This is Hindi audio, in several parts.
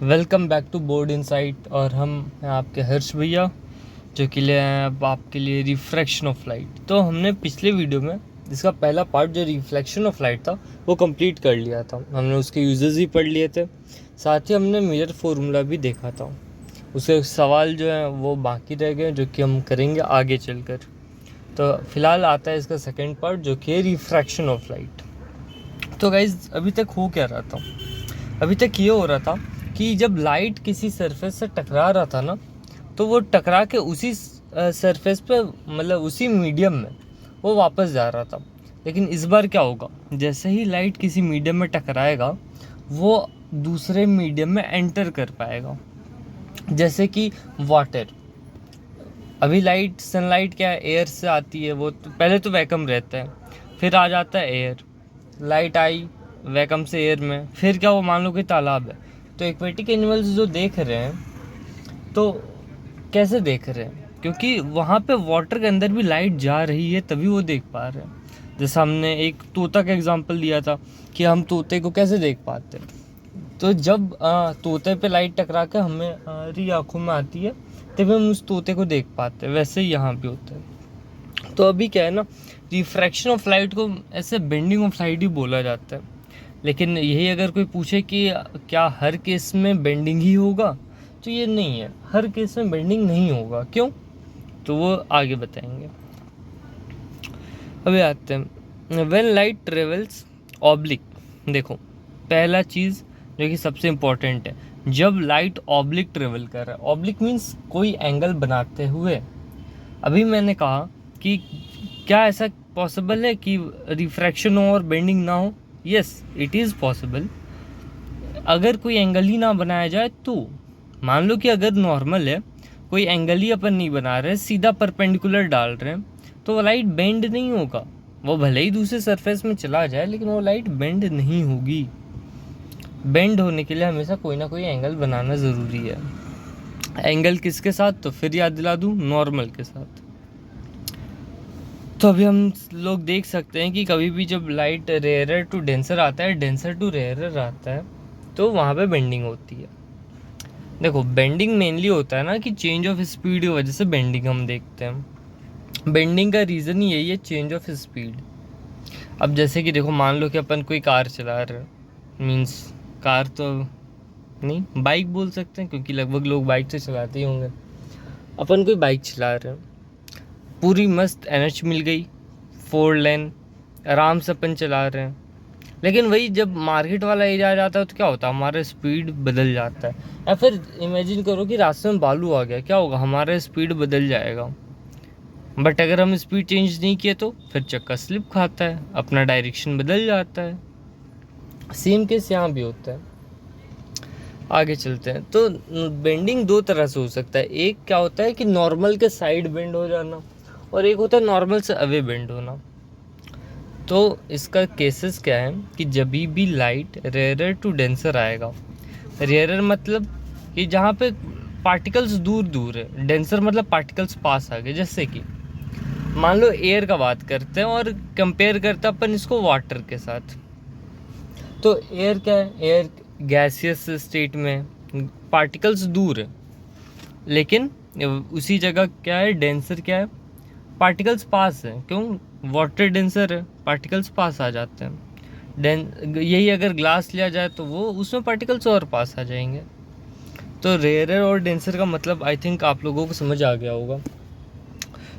Welcome back to board insight. और हम हैं आपके हर्ष भैया, जो कि ले आए हैं अब आपके लिए रिफ्रैक्शन ऑफ लाइट। तो हमने पिछले वीडियो में इसका पहला पार्ट जो रिफ्लेक्शन ऑफ लाइट था वो कंप्लीट कर लिया था। हमने उसके यूजेस भी पढ़ लिए थे, साथ ही हमने मिरर फार्मूला भी देखा था। उसके सवाल जो हैं वो बाकी रह गए, जो कि हम करेंगे आगे चलकर। तो फिलहाल आता है इसका सेकेंड पार्ट, जो कि है रिफ्रैक्शन ऑफ लाइट। तो गाइज अभी तक हो क्या रहा था? अभी तक ये हो रहा था कि जब लाइट किसी सरफेस से टकरा रहा था ना, तो वो टकरा के उसी सरफेस पे, मतलब उसी मीडियम में वो वापस जा रहा था। लेकिन इस बार क्या होगा, जैसे ही लाइट किसी मीडियम में टकराएगा वो दूसरे मीडियम में एंटर कर पाएगा। जैसे कि वाटर, अभी लाइट सनलाइट क्या है, एयर से आती है। वो तो पहले तो वैक्यूम रहता है, फिर आ जाता है एयर। लाइट आई वैक्यूम से एयर में, फिर क्या, वो मान लो कि तालाब है। तो एक्वेटिक एनिमल्स जो देख रहे हैं, तो कैसे देख रहे हैं? क्योंकि वहाँ पे वाटर के अंदर भी लाइट जा रही है, तभी वो देख पा रहे हैं। जैसे हमने एक तोता का एग्जांपल दिया था कि हम तोते को कैसे देख पाते हैं। तो जब तोते पे लाइट टकरा के हमारी आँखों में आती है, तभी हम उस तोते को देख पाते हैं। वैसे ही यहाँ भी होता है। तो अभी क्या है ना, रिफ्रैक्शन ऑफ लाइट को ऐसे बेंडिंग ऑफ लाइट ही बोला जाता है। लेकिन यही अगर कोई पूछे कि क्या हर केस में बेंडिंग ही होगा, तो ये नहीं है, हर केस में बेंडिंग नहीं होगा। क्यों? तो वो आगे बताएंगे। अभी आते हैं व्हेन लाइट ट्रेवल्स ऑब्लिक। देखो, पहला चीज़ जो कि सबसे इम्पोर्टेंट है, जब लाइट ऑब्लिक ट्रेवल कर रहा है, ऑब्लिक मीन्स कोई एंगल बनाते हुए। अभी मैंने कहा कि क्या ऐसा पॉसिबल है कि रिफ्रैक्शन हो और बेंडिंग ना हो? Yes, it is possible. अगर कोई एंगल ही ना बनाया जाए तो, मान लो कि अगर नॉर्मल है, कोई एंगल ही अपन नहीं बना रहे, सीधा परपेंडिकुलर डाल रहे हैं, तो वो लाइट बेंड नहीं होगा। वो भले ही दूसरे सरफेस में चला जाए, लेकिन वो लाइट बेंड नहीं होगी। बेंड होने के लिए हमेशा कोई ना कोई एंगल बनाना ज़रूरी है। एंगल किसके साथ? तो फिर याद दिला दूँ, नॉर्मल के साथ। तो अभी हम लोग देख सकते हैं कि कभी भी जब लाइट रेयरर टू डेंसर आता है, डेंसर टू रेयरर आता है, तो वहाँ पे बेंडिंग होती है। देखो, बेंडिंग मेनली होता है ना कि चेंज ऑफ स्पीड की वजह से बेंडिंग हम देखते हैं। बेंडिंग का रीज़न ही यही है, चेंज ऑफ स्पीड। अब जैसे कि देखो, मान लो कि अपन कोई कार चला रहे हैं, मीन्स कार तो नहीं, बाइक बोल सकते हैं, क्योंकि लगभग लोग बाइक तो चलाते ही होंगे। अपन कोई बाइक चला रहे हैं, पूरी मस्त एनएच मिल गई, 4 लेन, आराम से अपन चला रहे हैं। लेकिन वही जब मार्केट वाला एरिया आ जाता है, तो क्या होता है, हमारा स्पीड बदल जाता है। या फिर इमेजिन करो कि रास्ते में बालू आ गया, क्या होगा, हमारा स्पीड बदल जाएगा। बट अगर हम स्पीड चेंज नहीं किए तो फिर चक्का स्लिप खाता है, अपना डायरेक्शन बदल जाता है। सेम केस यहाँ भी होता है। आगे चलते हैं। तो बेंडिंग दो तरह से हो सकता है। एक क्या होता है कि नॉर्मल के साइड बेंड हो जाना, और एक होता है नॉर्मल से अवे बेंड होना। तो इसका केसेस क्या है कि जब भी लाइट रेयरर टू डेंसर आएगा, रेयरर मतलब कि जहाँ पे पार्टिकल्स दूर दूर है, डेंसर मतलब पार्टिकल्स पास आ गए। जैसे कि मान लो एयर का बात करते हैं और कंपेयर करते हैं अपन इसको वाटर के साथ। तो एयर क्या है, एयर गैसियस स्टेट में, पार्टिकल्स दूर है, लेकिन उसी जगह क्या है, डेंसर क्या है, पार्टिकल्स पास है। क्यों? वाटर डेंसर है, पार्टिकल्स पास आ जाते हैं। यही अगर ग्लास लिया जाए तो वो उसमें पार्टिकल्स और पास आ जाएंगे। तो रेयरर और डेंसर का मतलब आई थिंक आप लोगों को समझ आ गया होगा।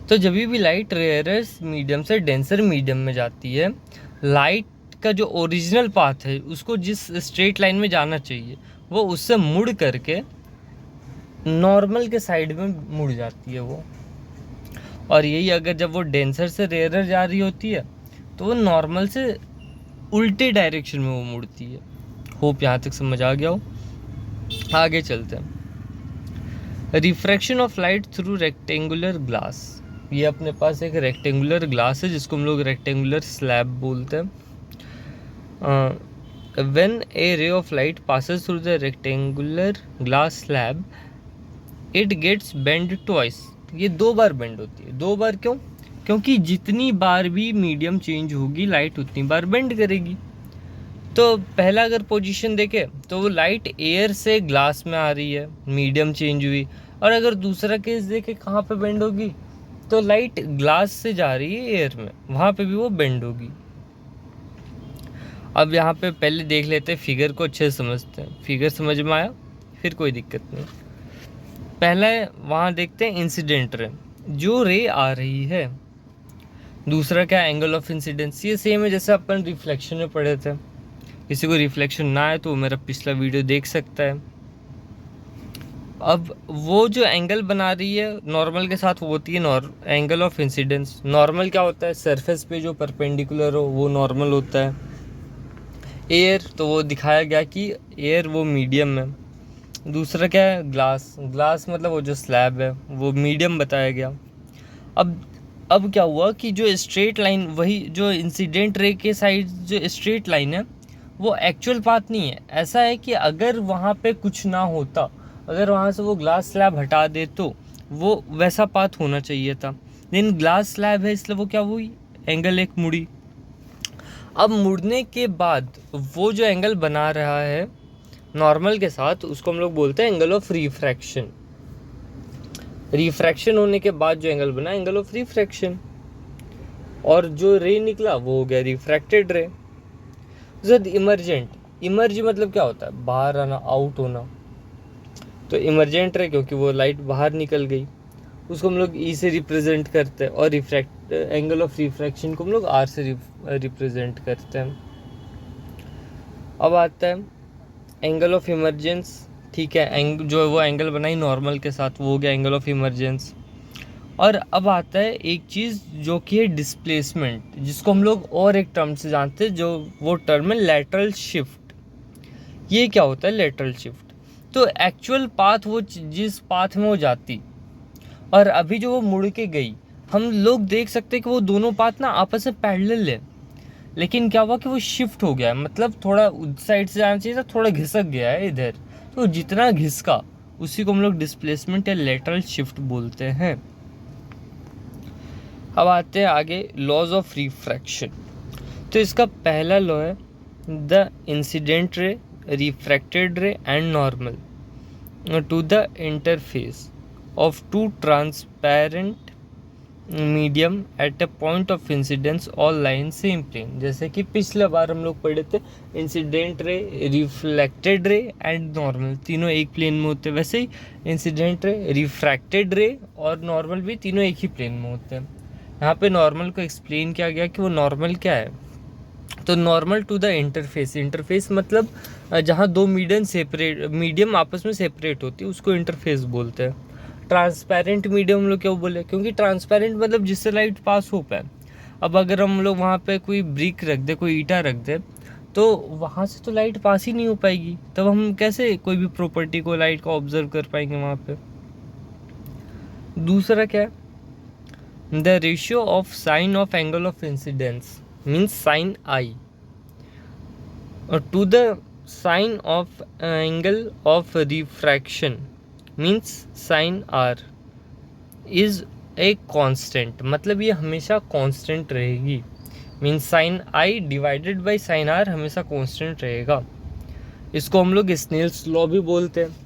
तो जब भी लाइट रेयरर मीडियम से डेंसर मीडियम में जाती है, लाइट का जो ओरिजिनल पाथ है, उसको जिस स्ट्रेट लाइन में जाना चाहिए, वो उससे मुड़ करके नॉर्मल के साइड में मुड़ जाती है वो। और यही अगर जब वो डेंसर से रेयरर जा रही होती है, तो वो नॉर्मल से उल्टे डायरेक्शन में वो मुड़ती है। होप यहाँ तक समझ आ गया हो। आगे चलते हैं। Refraction of light through rectangular glass. ये अपने पास एक रेक्टेंगुलर ग्लास है, जिसको हम लोग रेक्टेंगुलर स्लैब बोलते हैं। when a ray of light passes through the rectangular glass slab, it gets bent twice. ये 2 बार बेंड होती है। 2 बार क्यों? क्योंकि जितनी बार भी मीडियम चेंज होगी, लाइट उतनी बार बेंड करेगी। तो पहला अगर पोजीशन देखें तो वो लाइट एयर से ग्लास में आ रही है, मीडियम चेंज हुई। और अगर दूसरा केस देखें कहाँ पे बेंड होगी, तो लाइट ग्लास से जा रही है एयर में, वहाँ पे भी वो बेंड होगी। अब यहाँ पे पहले देख लेते हैं फिगर को, अच्छे से समझते हैं। फिगर समझ में आया, फिर कोई दिक्कत नहीं। पहले वहाँ देखते हैं इंसिडेंट रे, जो रे आ रही है। दूसरा क्या, एंगल ऑफ इंसिडेंस। ये सेम है जैसे अपन रिफ्लेक्शन में पढ़े थे। किसी को रिफ्लेक्शन ना आए तो मेरा पिछला वीडियो देख सकता है। अब वो जो एंगल बना रही है नॉर्मल के साथ, वो होती है एंगल ऑफ इंसिडेंस। नॉर्मल क्या होता है, सरफेस पे जो परपेंडिकुलर हो वो नॉर्मल होता है। एयर, तो वो दिखाया गया कि एयर वो मीडियम में। दूसरा क्या है, ग्लास। ग्लास मतलब वो जो स्लैब है वो मीडियम बताया गया। अब क्या हुआ कि जो स्ट्रेट लाइन, वही जो इंसिडेंट रे के साइड जो स्ट्रेट लाइन है वो एक्चुअल पाथ नहीं है। ऐसा है कि अगर वहाँ पे कुछ ना होता, अगर वहाँ से वो ग्लास स्लैब हटा दे तो वो वैसा पाथ होना चाहिए था। लेकिन ग्लास स्लैब है इसलिए वो क्या हुई, एंगल एक मुड़ी। अब मुड़ने के बाद वो जो एंगल बना रहा है नॉर्मल के साथ, उसको हम लोग बोलते हैं एंगल ऑफ रिफ्रैक्शन। रिफ्रैक्शन होने के बाद जो एंगल बना, एंगल ऑफ रिफ्रैक्शन। और जो रे निकला वो हो गया रिफ्रैक्टेड रे। इमर्जेंट, इमर्ज मतलब क्या होता है, बाहर आना, आउट होना। तो इमर्जेंट रे क्योंकि वो लाइट बाहर निकल गई, उसको हम लोग ई से रिप्रेजेंट करते हैं। और रिफ्रैक्ट, एंगल ऑफ रिफ्रैक्शन को हम लोग आर से रिप्रेजेंट करते हैं। अब आता है एंगल ऑफ इमरजेंस। ठीक है, जो वो एंगल बनाई नॉर्मल के साथ वो हो गया एंगल ऑफ इमरजेंस। और अब आता है एक चीज़ जो कि है डिस्प्लेसमेंट, जिसको हम लोग और एक टर्म से जानते हैं, जो वो टर्म है लैटरल शिफ्ट। ये क्या होता है लैटरल शिफ्ट, तो एक्चुअल पाथ वो जिस पाथ में वो जाती, और अभी जो वो मुड़ के गई, हम लोग देख सकते हैं कि वो दोनों पाथ ना आपस में पैरेलल है। लेकिन क्या हुआ कि वो शिफ्ट हो गया है, मतलब थोड़ा उस साइड से जाना चाहिए था, थोड़ा घिसक गया है इधर। तो जितना घिसका उसी को हम लोग डिस्प्लेसमेंट या लेटरल शिफ्ट बोलते हैं। अब आते हैं आगे लॉज ऑफ रिफ्रैक्शन। तो इसका पहला लॉ है the incident ray, refracted ray and normal to the interface of two transparent medium at a point of incidence all line same plane. जैसे कि पिछले बार हम लोग पढ़े थे, incident ray, reflected ray and normal तीनों एक प्लेन में होते हैं। वैसे ही इंसिडेंट रे, रिफ्रैक्टेड रे और नॉर्मल भी तीनों एक ही प्लेन में होते हैं। यहाँ पे नॉर्मल को एक्सप्लेन किया गया कि वो नॉर्मल क्या है। तो normal to the interface, interface मतलब जहाँ दो मीडियम आपस में सेपरेट होती है उसको इंटरफेस बोलते हैं। ट्रांसपेरेंट मीडियम हम लोग क्यों बोले, क्योंकि ट्रांसपेरेंट मतलब जिससे लाइट पास हो पाए। अब अगर हम लोग वहाँ पे कोई ब्रिक रख दे, कोई ईटा रख दे, तो वहाँ से तो लाइट पास ही नहीं हो पाएगी। तब हम कैसे कोई भी प्रॉपर्टी को, लाइट को ऑब्जर्व कर पाएंगे वहाँ पे। दूसरा क्या है, the ratio of sine of angle of incidence means sine i to the sine of angle of refraction means sine r is a constant. मतलब ये हमेशा कांस्टेंट रहेगी। Means sine i divided by sine r हमेशा कांस्टेंट रहेगा। इसको हम लोग स्नेल्स लॉ भी बोलते हैं।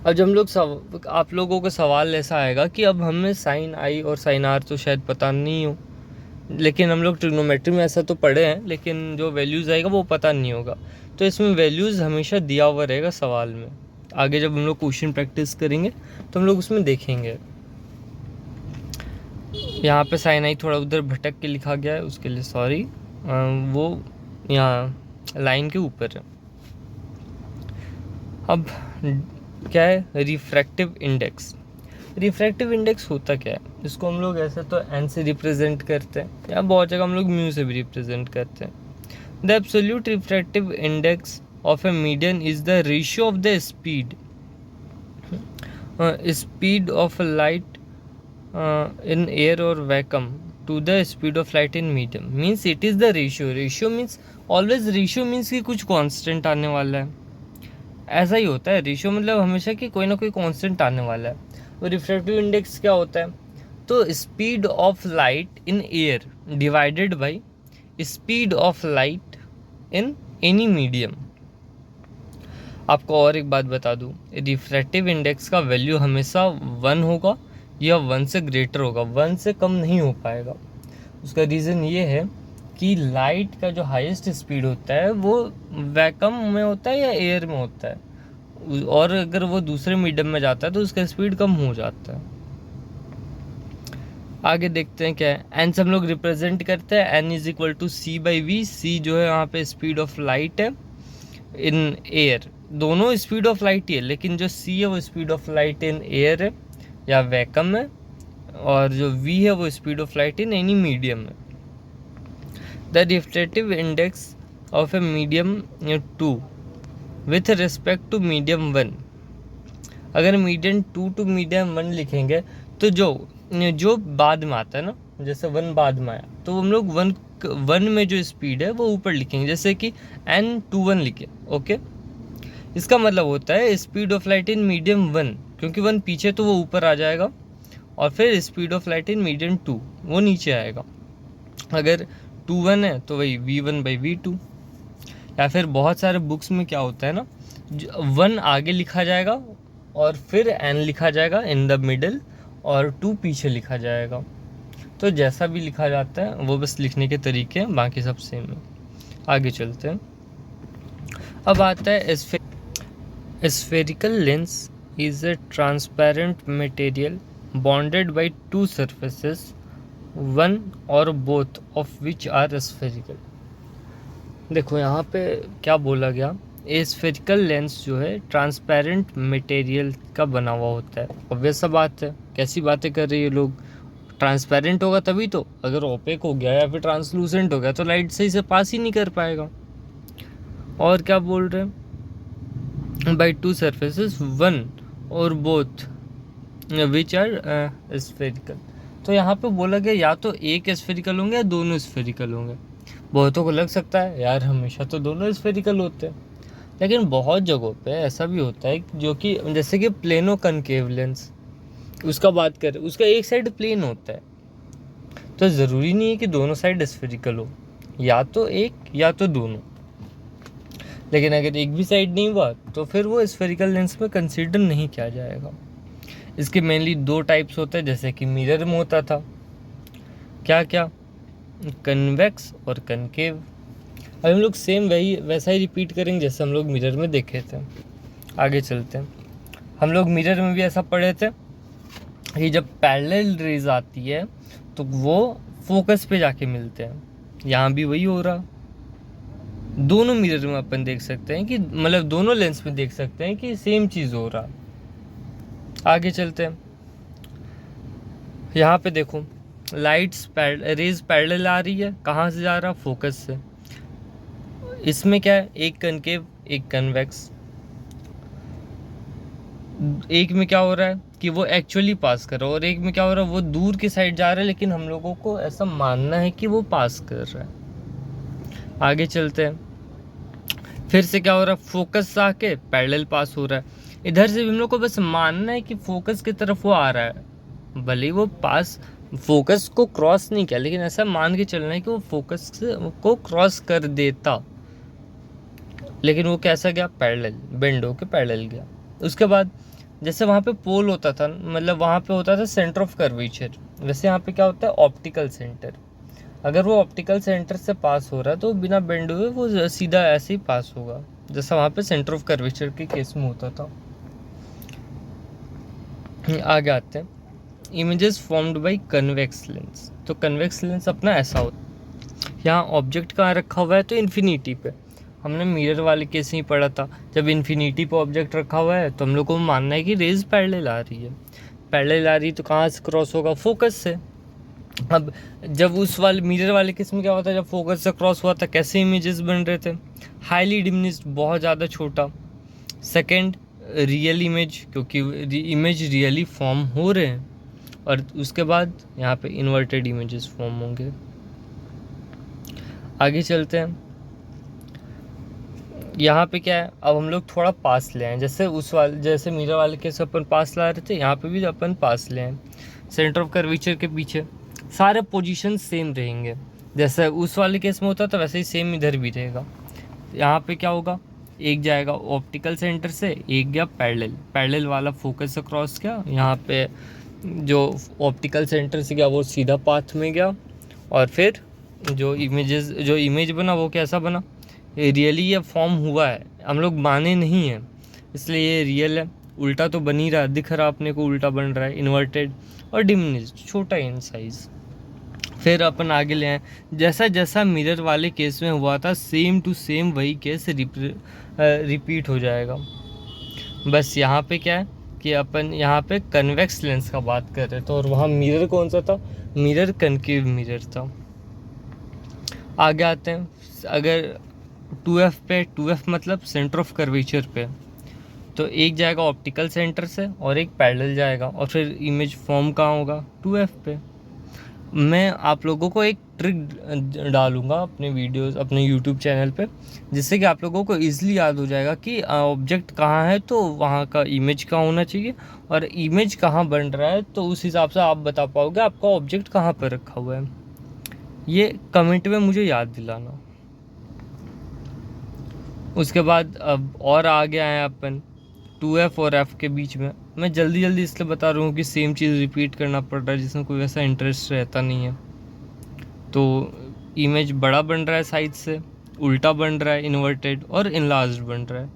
अब जब हम लोग आप लोगों का सवाल ऐसा आएगा कि अब हमें साइन आई और साइन आर तो शायद पता नहीं हो, लेकिन हम लोग ट्रिग्नोमेट्री में ऐसा तो पढ़े हैं, लेकिन जो वैल्यूज़ आएगा वो पता नहीं होगा। तो इसमें वैल्यूज़ हमेशा दिया हुआ रहेगा सवाल में। आगे जब हम लोग क्वेश्चन प्रैक्टिस करेंगे तो हम लोग उसमें देखेंगे। यहाँ पे साइन आई थोड़ा उधर भटक के लिखा गया है, उसके लिए सॉरी। वो यहाँ लाइन के ऊपर है। अब क्या है रिफ्रैक्टिव इंडेक्स। रिफ्रैक्टिव इंडेक्स होता क्या है, इसको हम लोग ऐसे तो एन से रिप्रेजेंट करते हैं, या बहुत जगह हम लोग म्यू से भी रिप्रेजेंट करते हैं। The absolute refractive index of a median is the ratio of the speed of a light in air or vacuum to the speed of light in medium. Means it is the ratio means always ratio means कि कुछ constant आने वाला है। ऐसा ही होता है, रेशियो मतलब हमेशा कि कोई ना कोई कांस्टेंट आने वाला है। और रिफ्रैक्टिव इंडेक्स क्या होता है, तो speed of light in air divided by speed of light in any medium. आपको और एक बात बता दूं, रिफ्रैक्टिव इंडेक्स का वैल्यू हमेशा 1 होगा या 1 से ग्रेटर होगा, 1 से कम नहीं हो पाएगा। उसका रीज़न ये है कि लाइट का जो हाईएस्ट स्पीड होता है वो वैक्यूम में होता है या एयर में होता है, और अगर वो दूसरे मीडियम में जाता है तो उसका स्पीड कम हो जाता है। आगे देखते हैं क्या है। एन से हम लोग रिप्रेजेंट करते हैं N is equal to C by V. C जो है यहाँ पे स्पीड ऑफ लाइट है इन एयर, दोनों स्पीड ऑफ लाइट ही है, लेकिन जो सी है वो speed of light in air है या वैक्यूम है, और जो वी है वो speed of light in any medium है। The refractive index of a medium 2 with respect to medium 1। अगर मीडियम 2 टू मीडियम 1 लिखेंगे तो जो बाद में आता है ना, जैसे 1 बाद में आया तो हम लोग 1 में जो स्पीड है वो ऊपर लिखेंगे, जैसे कि n21 लिखे। ओके, इसका मतलब होता है speed of light in medium 1, क्योंकि 1 पीछे तो वो ऊपर आ जाएगा, और फिर speed of light in medium 2 वो नीचे आएगा। अगर 21 है तो वही v1/v2। या फिर बहुत सारे बुक्स में क्या होता है ना, 1 आगे लिखा जाएगा और फिर n लिखा जाएगा इन द मिडल और 2 पीछे लिखा जाएगा। तो जैसा भी लिखा जाता है वो बस लिखने के तरीके हैं, बाकी सब सेम है। आगे चलते हैं। अब आता है spherical lens is a transparent material bonded by 2 surfaces, one or both of which are spherical. देखो यहाँ पे क्या बोला गया, स्फेरिकल लेंस जो है ट्रांसपेरेंट मटेरियल का बना हुआ होता है। ऑब्वियस सा बात है, कैसी बातें कर रही है लोग, ट्रांसपेरेंट होगा तभी तो, अगर ओपेक हो गया या फिर ट्रांसलूसेंट हो गया तो लाइट सही से पास ही नहीं कर पाएगा। और क्या बोल रहे हैं, by 2 surfaces one or both which are spherical. तो यहाँ पे बोला गया या तो एक स्फेरिकल होंगे या दोनों स्फेरिकल होंगे। बहुतों को लग सकता है यार हमेशा तो दोनों स्फेरिकल होते हैं, लेकिन बहुत जगहों पे ऐसा भी होता है जो कि जैसे कि प्लेनो कनकेव लेंस, उसका बात करें, उसका एक साइड प्लेन होता है, तो ज़रूरी नहीं है कि दोनों साइड स्फेरिकल हो, या तो एक या तो दोनों। लेकिन अगर एक भी साइड नहीं हुआ तो फिर वो स्फेरिकल लेंस में कंसीडर नहीं किया जाएगा। इसके मेनली 2 टाइप्स होते हैं, जैसे कि मिरर में होता था, क्या क्या, कन्वेक्स और कनकेव। अब हम लोग सेम वैसा ही रिपीट करेंगे जैसे हम लोग मिरर में देखे थे। आगे चलते हैं। हम लोग मिरर में भी ऐसा पढ़े थे कि जब पैरेलल रेज आती है तो वो फोकस पे जाके मिलते हैं, यहाँ भी वही हो रहा। दोनों मिरर में अपन देख सकते हैं कि मतलब दोनों लेंस में देख सकते हैं कि सेम चीज़ हो रहा। आगे चलते हैं। यहाँ पे देखो रेज पैरेलल आ रही है, कहाँ से जा रहा, फोकस से। इसमें क्या है, एक कनकेव एक कन्वेक्स। एक में क्या हो रहा है कि वो एक्चुअली पास कर रहा है, और एक में क्या हो रहा है वो दूर की साइड जा रहा है, लेकिन हम लोगों को ऐसा मानना है कि वो पास कर रहा है। आगे चलते हैं। फिर से क्या हो रहा है, फोकस से आके पैरेलल पास हो रहा है। इधर से भी हम लोग को बस मानना है कि फोकस की तरफ वो आ रहा है, भले ही वो पास फोकस को क्रॉस नहीं किया, लेकिन ऐसा मान के चलना है कि वो फोकस को क्रॉस कर देता, लेकिन वो कैसा गया, पैरेलल, बेंड होके पैरेलल गया। उसके बाद जैसे वहाँ पे पोल होता था, मतलब वहाँ पे होता था सेंटर ऑफ कर्वेचर, वैसे यहाँ पे क्या होता है, ऑप्टिकल सेंटर। अगर वो ऑप्टिकल सेंटर से पास हो रहा है तो बिना बेंड हुए वो सीधा ऐसे ही पास होगा, जैसा वहाँ पे सेंटर ऑफ कर्वेचर के केस में होता था। आगे आते हैं, images formed by convex lens. तो कन्वेक्स लेंस अपना ऐसा होता है, यहाँ ऑब्जेक्ट कहाँ रखा हुआ है, तो इन्फिनिटी पे। हमने मिरर वाले केस ही पढ़ा था, जब इन्फिनिटी पे ऑब्जेक्ट रखा हुआ है तो हम लोग को मानना है कि रेज पैरेलल आ रही है। पैरेलल आ रही है तो कहाँ से क्रॉस होगा, फोकस से। अब जब उस वाले मिरर वाले केस में क्या होता है, जब फोकस से क्रॉस हुआ था कैसे इमेजेस बन रहे थे, हाईली डिमिनिश्ड, बहुत ज़्यादा छोटा। सेकेंड, रियल इमेज, क्योंकि इमेज रियली फॉर्म हो रहे हैं। और उसके बाद यहाँ पे इन्वर्टेड इमेजेस फॉर्म होंगे। आगे चलते हैं। यहाँ पे क्या है, अब हम लोग थोड़ा पास ले आए, जैसे मिरर वाले केस अपन पास ला रहे थे, यहाँ पे भी अपन पास ले आए। सेंटर ऑफ कर्वेचर के पीछे सारे पोजीशन सेम रहेंगे, जैसे उस वाले केस में होता था वैसे ही सेम इधर भी रहेगा। यहाँ पे क्या होगा, एक जाएगा ऑप्टिकल सेंटर से, एक गया पैरेलल वाला फोकस से क्रॉस किया, यहाँ पे जो ऑप्टिकल सेंटर से गया वो सीधा पाथ में गया, और फिर जो इमेज बना वो कैसा बना, रियली ये फॉर्म हुआ है, हम लोग माने नहीं हैं इसलिए ये रियल है। उल्टा तो बन ही रहा, दिख रहा अपने को उल्टा बन रहा है, इन्वर्टेड और डिमिनिश्ड, छोटा इन साइज़। फिर अपन आगे ले आए, जैसा जैसा मिरर वाले केस में हुआ था सेम टू सेम वही केस रिपीट हो जाएगा। बस यहाँ पे क्या है कि अपन यहाँ पे कन्वेक्स लेंस का बात कर रहे थे, और वहाँ मिरर कौन सा था, मिरर कनकेव मिरर था। आगे आते हैं, अगर 2F पे, 2F मतलब सेंटर ऑफ कर्वेचर पे, तो एक जाएगा ऑप्टिकल सेंटर से और एक पैरेलल जाएगा, और फिर इमेज फॉर्म कहाँ होगा, 2F पे। मैं आप लोगों को एक ट्रिक डालूंगा अपने वीडियोस, अपने यूट्यूब चैनल पे, जिससे कि आप लोगों को ईजिली याद हो जाएगा कि ऑब्जेक्ट कहाँ है तो वहाँ का इमेज कहाँ होना चाहिए, और इमेज कहाँ बन रहा है तो उस हिसाब से आप बता पाओगे आपका ऑब्जेक्ट कहाँ पर रखा हुआ है। ये कमेंट में मुझे याद दिलाना। उसके बाद अब और आगे आए अपन 2F और F के बीच में। मैं जल्दी जल्दी इसलिए बता रहा हूँ कि सेम चीज़ रिपीट करना पड़ रहा है जिसमें कोई वैसा इंटरेस्ट रहता नहीं है। तो इमेज बड़ा बन रहा है साइड से, उल्टा बन रहा है इन्वर्टेड, और इनलार्ज्ड बन रहा है।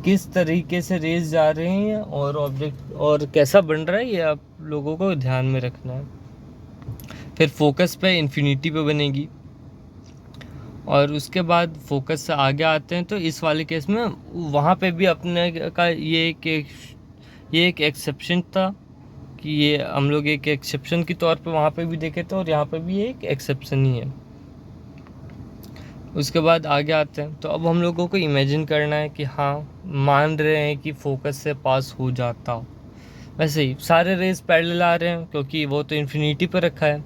किस तरीके से रेज जा रहे हैं और ऑब्जेक्ट और कैसा बन रहा है ये आप लोगों को ध्यान में रखना है। फिर फोकस पे इन्फिनिटी पे बनेगी, और उसके बाद फोकस से आगे आते हैं तो इस वाले केस में वहाँ पे भी अपने का ये एक एक्सेप्शन था कि ये हम लोग एक एक्सेप्शन के तौर पे वहाँ पे भी देखे थे, और यहाँ पे भी एक एक्सेप्शन ही है। उसके बाद आगे आते हैं तो अब हम लोगों को इमेजिन करना है कि हाँ मान रहे हैं कि फोकस से पास हो जाता, वैसे ही सारे रेज पैरेलल आ रहे हैं क्योंकि वो तो इन्फिनिटी पर रखा है,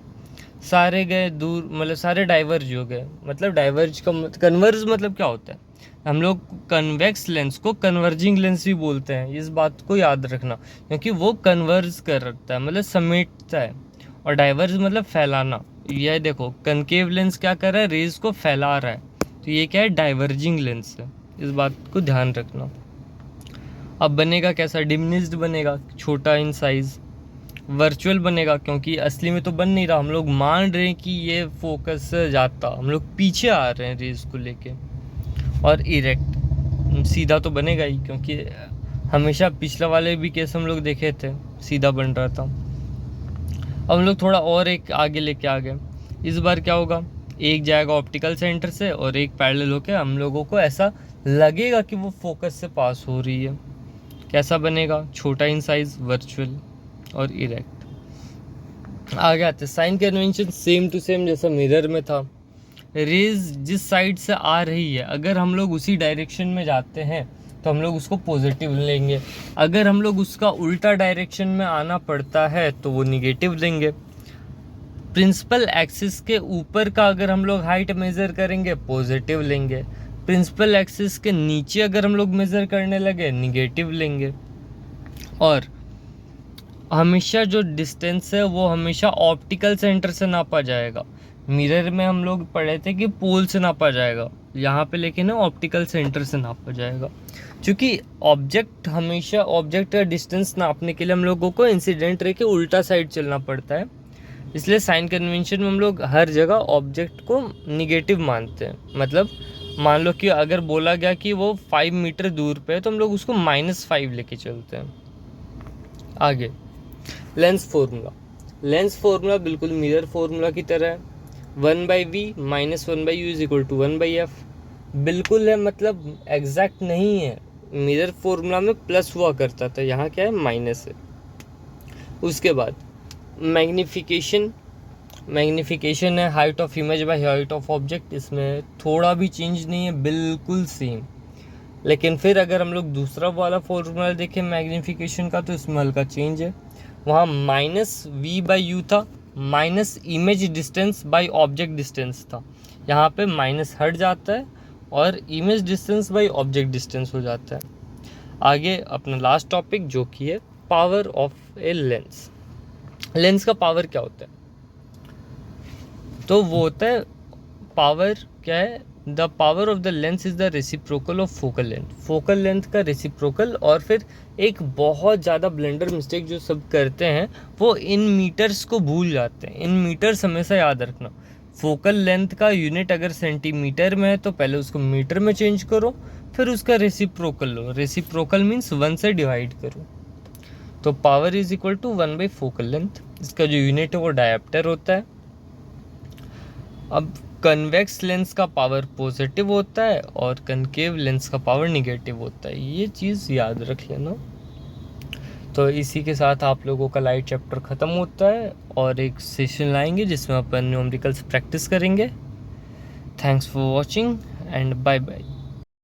सारे गए दूर, मतलब सारे डाइवर्ज हो गए। मतलब डाइवर्ज का कन्वर्ज मतलब क्या होता है, हम लोग कन्वेक्स लेंस को कन्वर्जिंग लेंस भी बोलते हैं, इस बात को याद रखना, क्योंकि वो कन्वर्ज करता है मतलब समेटता है, और डाइवर्ज मतलब फैलाना। ये देखो कनकेव लेंस क्या कर रहा है, रेज को फैला रहा है, तो ये क्या है, डाइवर्जिंग लेंस है, इस बात को ध्यान रखना। अब बनेगा कैसा, डिमिनिश्ड बनेगा, छोटा इन साइज, वर्चुअल बनेगा क्योंकि असली में तो बन नहीं रहा, हम लोग मान रहे हैं कि ये फोकस से जाता, हम लोग पीछे आ रहे हैं रेज को लेके, और इरेक्ट सीधा तो बनेगा ही क्योंकि हमेशा पिछला वाले भी केस हम लोग देखे थे सीधा बन रहा था। अब हम लोग थोड़ा और एक आगे लेके आ गए, इस बार क्या होगा, एक जाएगा ऑप्टिकल सेंटर से और एक पैरेलल होके, हम लोगों को ऐसा लगेगा कि वो फोकस से पास हो रही है। कैसा बनेगा, छोटा इन साइज, वर्चुअल और इरेक्ट। आगे आते sign convention same to same जैसा मिरर में था, रेज जिस साइड से आ रही है अगर हम लोग उसी डायरेक्शन में जाते हैं तो हम लोग उसको पॉजिटिव लेंगे, अगर हम लोग उसका उल्टा डायरेक्शन में आना पड़ता है तो वो निगेटिव लेंगे। प्रिंसिपल एक्सिस के ऊपर का अगर हम लोग हाइट मेज़र करेंगे पॉजिटिव लेंगे, प्रिंसिपल एक्सिस के नीचे अगर हम लोग मेज़र करने लगे निगेटिव लेंगे। और हमेशा जो डिस्टेंस है वो हमेशा ऑप्टिकल सेंटर से नापा जाएगा। मिरर में हम लोग पढ़े थे कि पोल से नापा जाएगा, यहाँ पे लेकिन ऑप्टिकल सेंटर से नापा जाएगा, क्योंकि ऑब्जेक्ट हमेशा ऑब्जेक्ट का डिस्टेंस नापने के लिए हम लोगों को इंसिडेंट रे के उल्टा साइड चलना पड़ता है, इसलिए साइन कन्वेंशन में हम लोग हर जगह ऑब्जेक्ट को निगेटिव मानते हैं। मतलब मान लो कि अगर बोला गया कि वो 5 मीटर दूर पे है तो हम लोग उसको -5 लेके चलते हैं। आगे लेंस फार्मूला, लेंस फार्मूला बिल्कुल मिरर फार्मूला की तरह है, 1/v - 1/u = 1/f बिल्कुल है, मतलब एग्जैक्ट नहीं है। मिरर फार्मूला में प्लस हुआ करता था, यहाँ क्या है माइनस है। उसके बाद मैग्निफिकेशन है height of image by height of object, इसमें थोड़ा भी चेंज नहीं है, बिल्कुल सेम। लेकिन फिर अगर हम लोग दूसरा वाला फॉर्मूला देखें मैग्निफिकेशन का तो इसमें हल्का चेंज है, वहाँ -v/u था, minus image distance by object distance था, यहाँ पे माइनस हट जाता है और image distance by object distance हो जाता है। आगे अपना लास्ट टॉपिक जो कि है power of a lens. Lens का पावर क्या होता है, तो वो होता है, पावर क्या है, the power of the lens is the reciprocal of focal length, focal length का रेसिप्रोकल। और फिर एक बहुत ज़्यादा ब्लेंडर मिस्टेक जो सब करते हैं वो इन मीटर्स को भूल जाते हैं। इन मीटर्स हमेशा याद रखना, फोकल लेंथ का यूनिट अगर सेंटीमीटर में है तो पहले उसको मीटर में चेंज करो, फिर उसका रेसिप्रोकल लो। रेसिप्रोकल मीन्स 1 से डिवाइड करो। तो power is equal to 1 by focal length. इसका जो यूनिट है वो डायप्टर होता है। अब कन्वेक्स लेंस का पावर पॉजिटिव होता है और कनकेव लेंस का पावर निगेटिव होता है, ये चीज़ याद रख लेना। तो इसी के साथ आप लोगों का लाइट चैप्टर ख़त्म होता है और एक सेशन लाएंगे जिसमें अपन न्यूमेरिकल्स प्रैक्टिस करेंगे। Thanks for watching and bye bye.